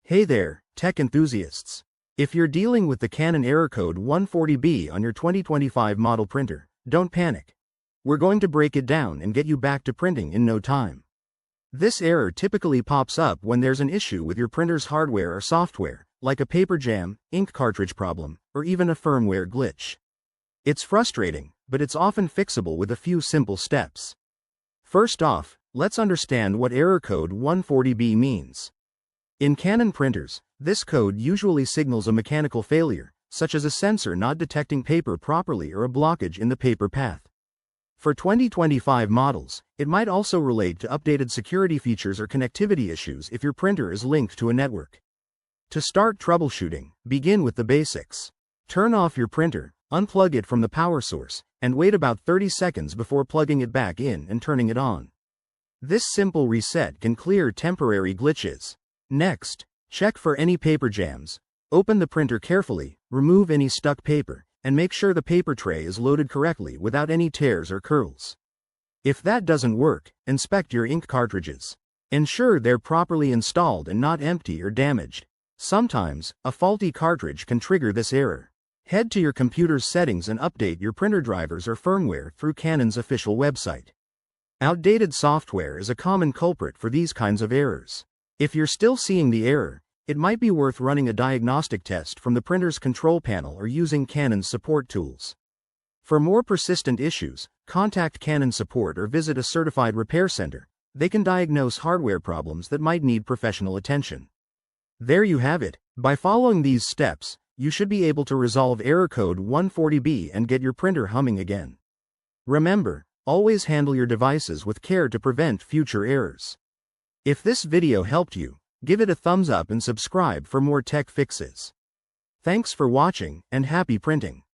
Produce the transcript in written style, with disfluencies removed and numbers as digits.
Hey there, tech enthusiasts. If you're dealing with the Canon error code 140B on your 2025 model printer, don't panic. We're going to break it down and get you back to printing in no time. This error typically pops up when there's an issue with your printer's hardware or software, like a paper jam, ink cartridge problem, or even a firmware glitch. It's frustrating, but it's often fixable with a few simple steps. First off, let's understand what error code 140B means. In Canon printers, this code usually signals a mechanical failure, such as a sensor not detecting paper properly or a blockage in the paper path. For 2025 models, it might also relate to updated security features or connectivity issues if your printer is linked to a network. To start troubleshooting, begin with the basics. Turn off your printer, unplug it from the power source, and wait about 30 seconds before plugging it back in and turning it on. This simple reset can clear temporary glitches. Next, check for any paper jams. Open the printer carefully, remove any stuck paper, and make sure the paper tray is loaded correctly without any tears or curls. If that doesn't work, inspect your ink cartridges. Ensure they're properly installed and not empty or damaged. Sometimes, a faulty cartridge can trigger this error. Head to your computer's settings and update your printer drivers or firmware through Canon's official website. Outdated software is a common culprit for these kinds of errors. If you're still seeing the error, it might be worth running a diagnostic test from the printer's control panel or using Canon's support tools. For more persistent issues, contact Canon support or visit a certified repair center. They can diagnose hardware problems that might need professional attention. There you have it. By following these steps, you should be able to resolve error code 140B and get your printer humming again. Remember, always handle your devices with care to prevent future errors. If this video helped you, give it a thumbs up and subscribe for more tech fixes. Thanks for watching, and happy printing.